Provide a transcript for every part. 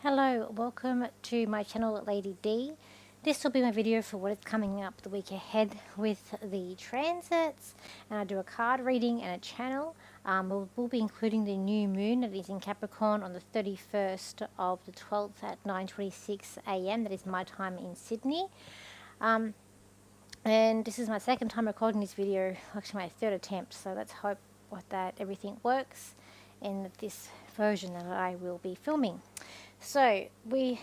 Hello, welcome to my channel Lady D. This will be my video for what is coming up the week ahead with the transits, and I do a card reading and a channel. We'll be including the new moon that is in Capricorn on the 31st of the 12th at 9:26 a.m. That is my time in Sydney. And this is my second time recording this video, actually my third attempt, so let's hope that everything works in this version that I will be filming. So,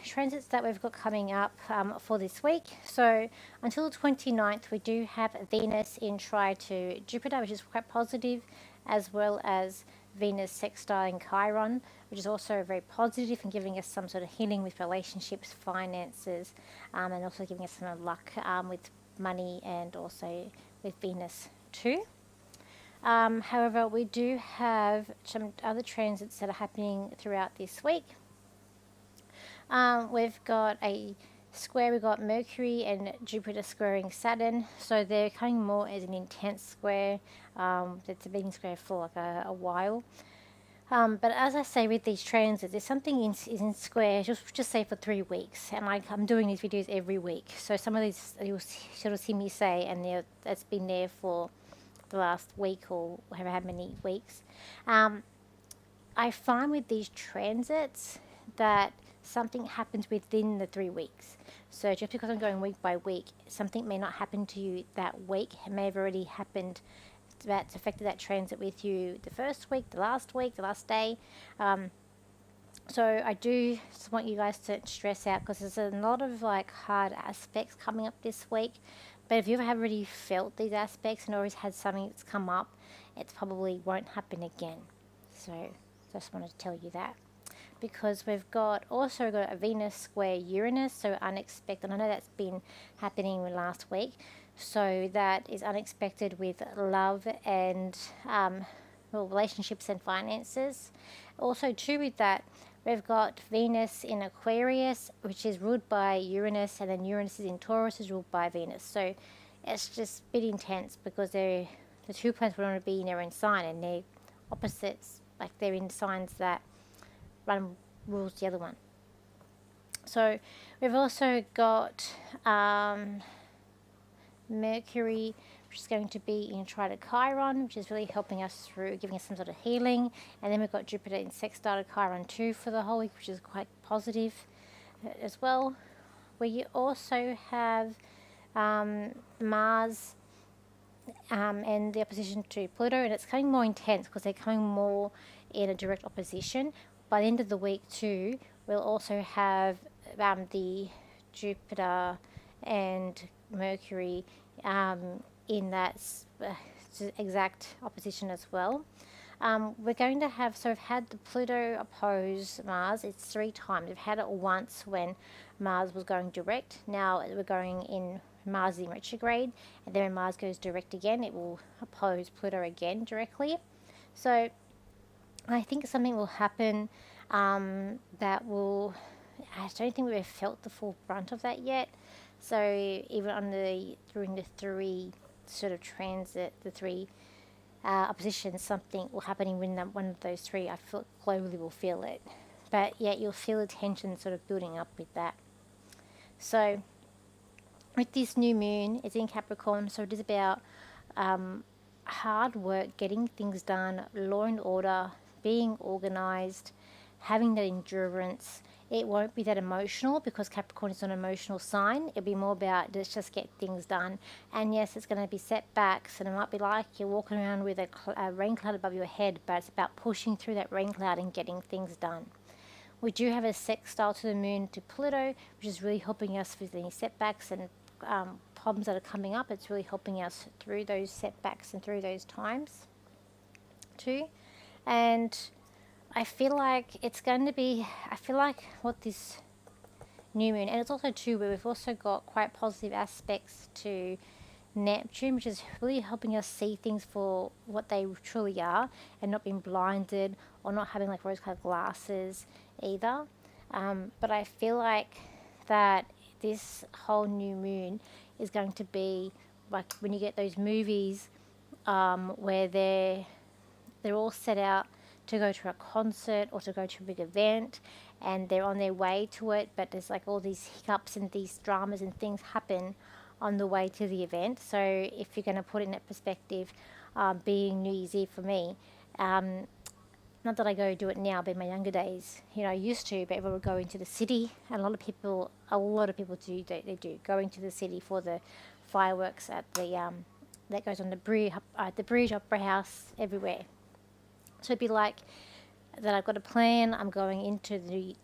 transits that we've got coming up for this week. So, until the 29th, we do have Venus in trine to Jupiter, which is quite positive, as well as Venus sextiling Chiron, which is also very positive and giving us some sort of healing with relationships, finances, and also giving us some luck with money and also with Venus too. However, we do have some other transits that are happening throughout this week. We've got a square, we've got Mercury and Jupiter squaring Saturn, so they're coming more as an intense square. That's been square for like a while. But as I say with these transits, if something is in square, just say for 3 weeks, and I'm doing these videos every week, so some of these you'll sort of see me say, and that's been there for the last week or however many weeks. I find with these transits that something happens within the 3 weeks. So just because I'm going week by week, something may not happen to you that week. It may have already happened that's affected that transit with you the first week, the last day. So I do just want you guys to stress out, because there's a lot of like hard aspects coming up this week. But if you ever have already felt these aspects and always had something that's come up, it probably won't happen again. So just wanted to tell you that. Because we've also got a Venus square Uranus, so unexpected. I know that's been happening last week, so that is unexpected with love and relationships and finances. Also too with that, we've got Venus in Aquarius, which is ruled by Uranus, and then Uranus is in Taurus, is ruled by Venus. So it's just a bit intense, because the two planets want to be in their own sign, and they're opposites, like they're in signs that one rules the other one. So we've also got Mercury, which is going to be in trine to Chiron, which is really helping us through, giving us some sort of healing. And then we've got Jupiter in sextile to Chiron too for the whole week, which is quite positive as well. We also have Mars and the opposition to Pluto, and it's coming more intense because they're coming more in a direct opposition. By the end of the week too, we'll also have the Jupiter and Mercury in that exact opposition as well. We're going to have, so we've had the Pluto oppose Mars, it's 3 times. We've had it once when Mars was going direct. Now we're going in Mars in retrograde, and then when Mars goes direct again, it will oppose Pluto again directly. So I think something will happen that will, I don't think we've felt the full brunt of that yet. So even during the 3 sort of transit, the 3 oppositions, something will happen in one of those 3. I feel globally will feel it, but yet you'll feel the tension sort of building up with that. So with this new moon, it's in Capricorn, so it is about hard work, getting things done, law and order, being organized, having that endurance. It won't be that emotional, because Capricorn is an emotional sign. It'll be more about let's just get things done. And yes, it's going to be setbacks, and it might be like you're walking around with a rain cloud above your head, but it's about pushing through that rain cloud and getting things done. We do have a sextile to the moon to Pluto, which is really helping us with any setbacks and problems that are coming up. It's really helping us through those setbacks and through those times too. And I feel like it's going to be, what this new moon, and it's also too where we've also got quite positive aspects to Neptune, which is really helping us see things for what they truly are, and not being blinded or not having like rose-colored glasses either. But I feel like that this whole new moon is going to be like when you get those movies where they're all set out to go to a concert or to go to a big event, and they're on their way to it, but there's like all these hiccups and these dramas and things happen on the way to the event. So if you're going to put it in that perspective, being New Year's Eve for me, not that I go do it now, but in my younger days, you know, I used to, but we would go into the city, and a lot of people do, they do, going to the city for the fireworks at the, that goes on the bridge, Opera House, everywhere. So it'd be like that I've got a plan, I'm going into the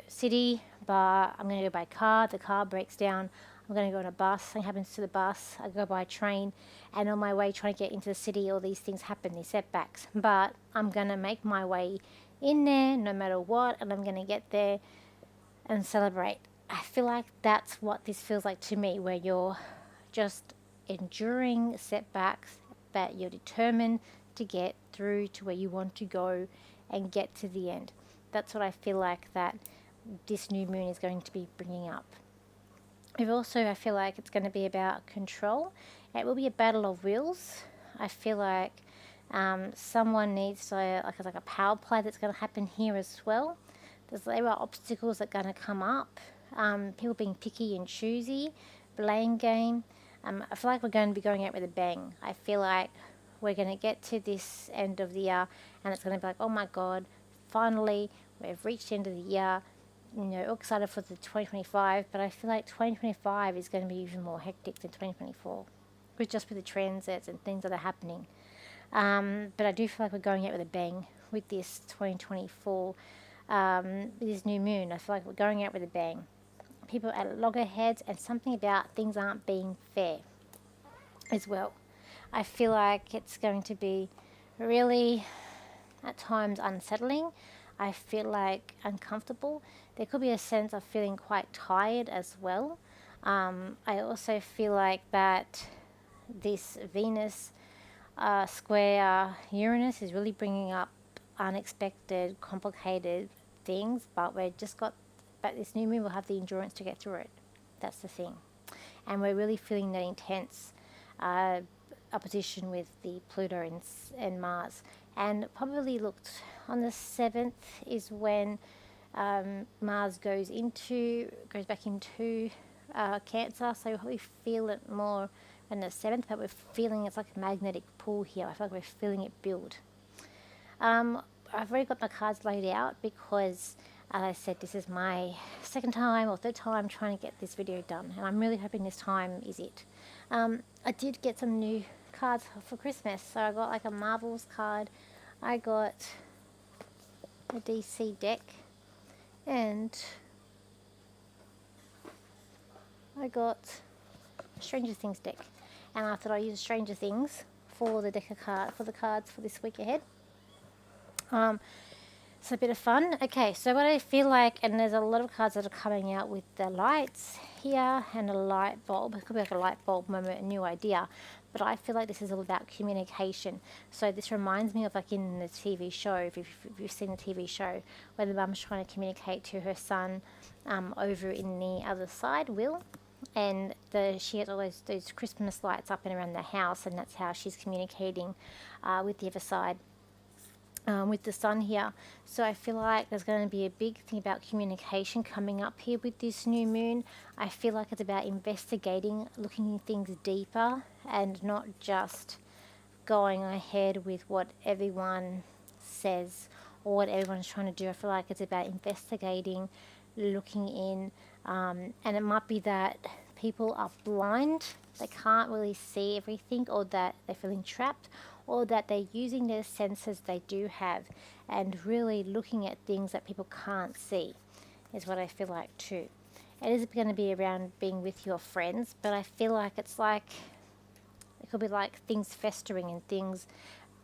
city, but I'm going to go by car, the car breaks down, I'm going to go on a bus, something happens to the bus, I go by train, and on my way trying to get into the city, all these things happen, these setbacks. But I'm going to make my way in there no matter what, and I'm going to get there and celebrate. I feel like that's what this feels like to me, where you're just enduring setbacks, but you're determined to get through to where you want to go and get to the end. That's what I feel like that this new moon is going to be bringing up. I feel like it's going to be about control. It will be a battle of wills. I feel like someone needs to, like a power play that's going to happen here as well. There are obstacles that are going to come up. People being picky and choosy, blame game. I feel like we're going to be going out with a bang. I feel like we're going to get to this end of the year, and it's going to be like, oh my God, finally we've reached the end of the year. You know, all excited for the 2025, but I feel like 2025 is going to be even more hectic than 2024, with the transits and things that are happening. But I do feel like we're going out with a bang with this 2024, with this new moon. I feel like we're going out with a bang. People are at loggerheads, and something about things aren't being fair as well. I feel like it's going to be really, at times, unsettling. I feel like uncomfortable. There could be a sense of feeling quite tired as well. I also feel like that this Venus square Uranus is really bringing up unexpected, complicated things, but this new moon will have the endurance to get through it. That's the thing. And we're really feeling that intense opposition with the Pluto and Mars. And probably looked on the 7th is when Mars goes back into Cancer, so we feel it more on the 7th, but we're feeling it's like a magnetic pull here. I feel like we're feeling it build. I've already got my cards laid out because, as I said, this is my second time or third time trying to get this video done, and I'm really hoping this time is it. I did get some new cards for Christmas, so I got like a Marvels card, I got a DC deck, and I got a Stranger Things deck, and I thought I'd use Stranger Things for the deck of for the cards for this week ahead. It's a bit of fun. Okay, so what I feel like, and there's a lot of cards that are coming out with the lights here and a light bulb. It could be like a light bulb moment, a new idea. But I feel like this is all about communication. So this reminds me of like in the TV show, if you've seen the TV show, where the mum's trying to communicate to her son over in the other side, Will. And she has all those Christmas lights up and around the house, and that's how she's communicating with the other side. With the sun here. So I feel like there's going to be a big thing about communication coming up here with this new moon. I feel like it's about investigating, looking at things deeper, and not just going ahead with what everyone says or what everyone's trying to do. I feel like it's about investigating, looking in, and it might be that people are blind, they can't really see everything, or that they're feeling trapped, or that they're using their senses they do have and really looking at things that people can't see, is what I feel like too. It is going to be around being with your friends, but I feel like it could be like things festering and things,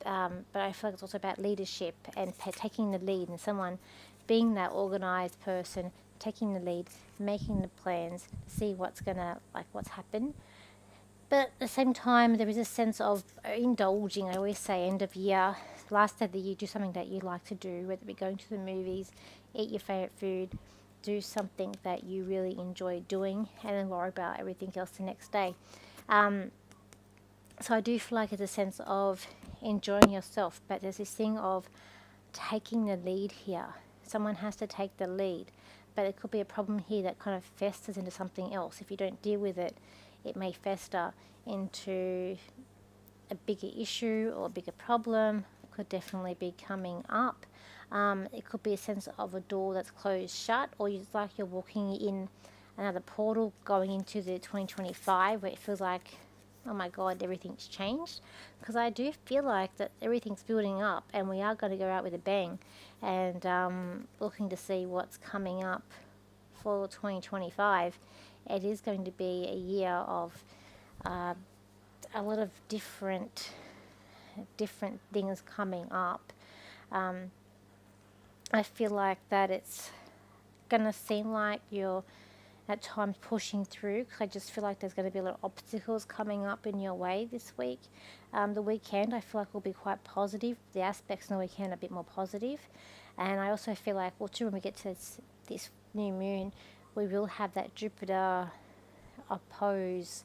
but I feel like it's also about leadership and taking the lead, and someone being that organized person, taking the lead, making the plans, see what's happened. But at the same time, there is a sense of indulging. I always say end of year, last day of the year, do something that you like to do, whether it be going to the movies, eat your favourite food, do something that you really enjoy doing, and then worry about everything else the next day. So I do feel like it's a sense of enjoying yourself, but there's this thing of taking the lead here. Someone has to take the lead, but it could be a problem here that kind of festers into something else. If you don't deal with it, it may fester into a bigger issue or a bigger problem. Could definitely be coming up. It could be a sense of a door that's closed shut, or it's like you're walking in another portal going into the 2025 where it feels like, oh my god, everything's changed. Because I do feel like that everything's building up and we are going to go out with a bang, and looking to see what's coming up for 2025. It is going to be a year of a lot of different things coming up. I feel like that it's going to seem like you're at times pushing through, because I just feel like there's going to be a lot of obstacles coming up in your way this week. The weekend I feel like will be quite positive. The aspects on the weekend are a bit more positive. And I also feel like, well too, when we get to this new moon, we will have that Jupiter oppose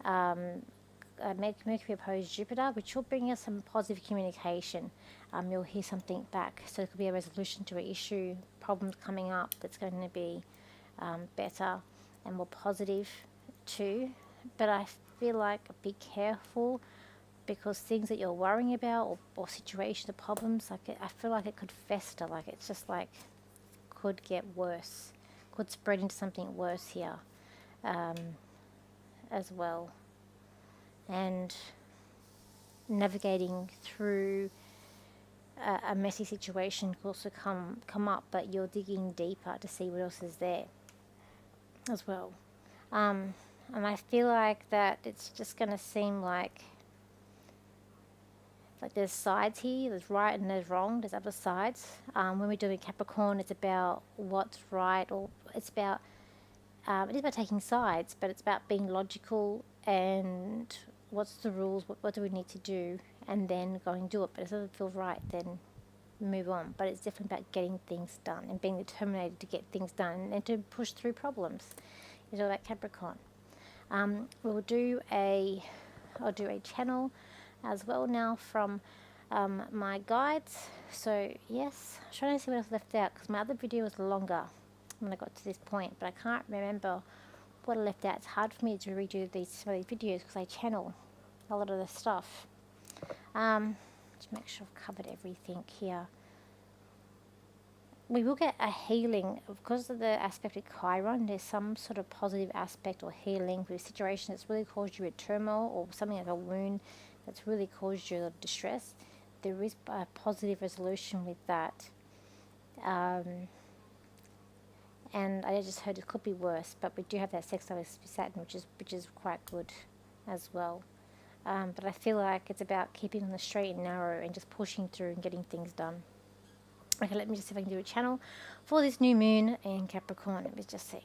Mercury opposed Jupiter, which will bring us some positive communication. You'll hear something back, so it could be a resolution to an issue, problems coming up that's going to be better and more positive too. But I feel like be careful, because things that you're worrying about, or situations or problems, like I feel like it could fester, like it's just like could get worse, could spread into something worse here as well. And navigating through a messy situation could also come up, but you're digging deeper to see what else is there as well. And I feel like that it's just going to seem like there's sides here, there's right and there's wrong, there's other sides. When we're doing Capricorn, it's about what's right, or it's about it is about taking sides, but it's about being logical and what's the rules, what do we need to do, and then go and do it. But if it doesn't feel right, then move on. But it's definitely about getting things done and being determined to get things done and to push through problems. It's all about Capricorn. I'll do a channel as well now from my guides. So yes, I'm trying to see what else left out, because my other video was longer when I got to this point, but I can't remember what I left out. It's hard for me to redo some of these videos because I channel a lot of the stuff. To make sure I've covered everything here. We will get a healing because of the aspect of Chiron. There's some sort of positive aspect or healing with a situation that's really caused you a turmoil, or something like a wound that's really caused you a distress. There is a positive resolution with that. And I just heard it could be worse, but we do have that sextile with Saturn, which is quite good as well. But I feel like it's about keeping on the straight and narrow and just pushing through and getting things done. Okay, let me just see if I can do a channel for this new moon in Capricorn. Let me just see.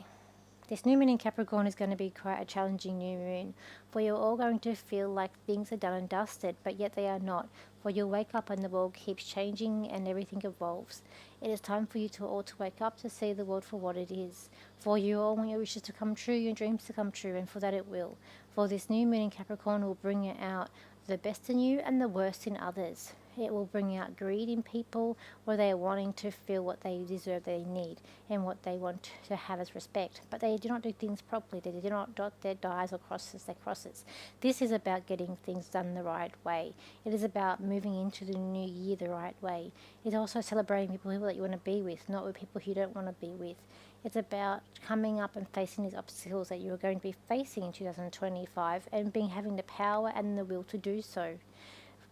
This new moon in Capricorn is going to be quite a challenging new moon, for you're all going to feel like things are done and dusted, but yet they are not. For you'll wake up and the world keeps changing and everything evolves. It is time for you all to wake up to see the world for what it is. For you all want your wishes to come true, your dreams to come true, and for that it will. For this new moon in Capricorn will bring out the best in you and the worst in others. It will bring out greed in people, where they are wanting to feel what they deserve, they need, and what they want to have as respect. But they do not do things properly. They do not dot their I's or crosses their crosses. This is about getting things done the right way. It is about moving into the new year the right way. It's also celebrating people that you want to be with, not with people you don't want to be with. It's about coming up and facing these obstacles that you are going to be facing in 2025, and having the power and the will to do so.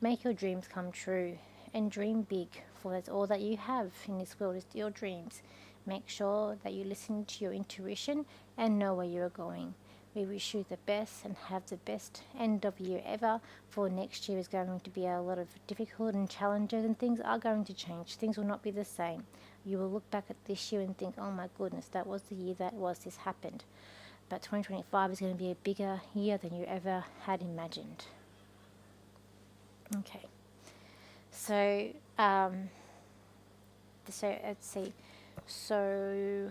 Make your dreams come true and dream big, for that's all that you have in this world is your dreams. Make sure that you listen to your intuition and know where you are going. We wish you the best and have the best end of year ever, for next year is going to be a lot of difficult and challenges, and things are going to change. Things will not be the same. You will look back at this year and think, oh my goodness, that was the year this happened. But 2025 is going to be a bigger year than you ever had imagined. Okay, so let's see. So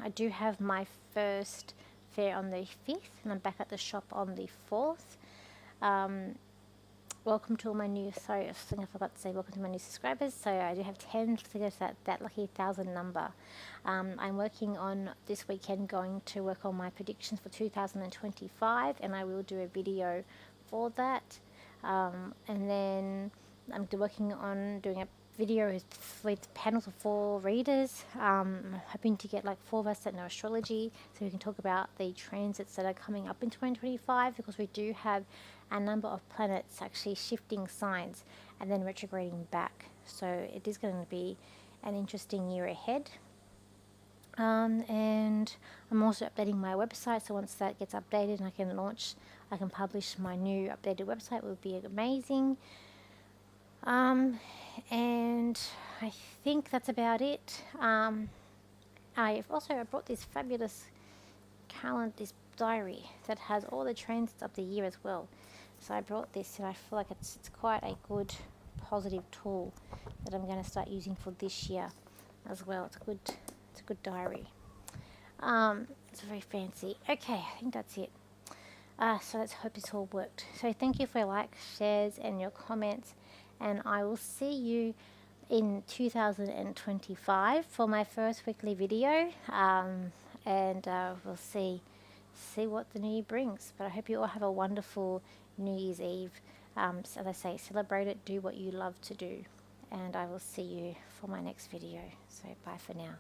I do have my first fair on the 5th, and I'm back at the shop on the 4th. welcome to all my new, sorry, I think I forgot to say welcome to my new subscribers. So I do have 10 to go to that lucky 1,000 number. I'm working on this weekend, going to work on my predictions for 2025, and I will do a video for that. And then I'm working on doing a video with panels of 4 readers. I'm hoping to get like 4 of us that know astrology, so we can talk about the transits that are coming up in 2025, because we do have a number of planets actually shifting signs and then retrograding back. So it is going to be an interesting year ahead. And I'm also updating my website, so once that gets updated and I can publish my new updated website, it would be amazing. And I think that's about it. I brought this fabulous calendar, this diary that has all the transits of the year as well. So I brought this, and I feel like it's quite a good positive tool that I'm going to start using for this year as well. It's a good diary. It's very fancy. Okay, I think that's it. So let's hope this all worked. So thank you for your likes, shares, and your comments, and I will see you in 2025 for my first weekly video. And we'll see what the new year brings. But I hope you all have a wonderful New Year's Eve. So as I say, celebrate it, do what you love to do, and I will see you for my next video. So bye for now.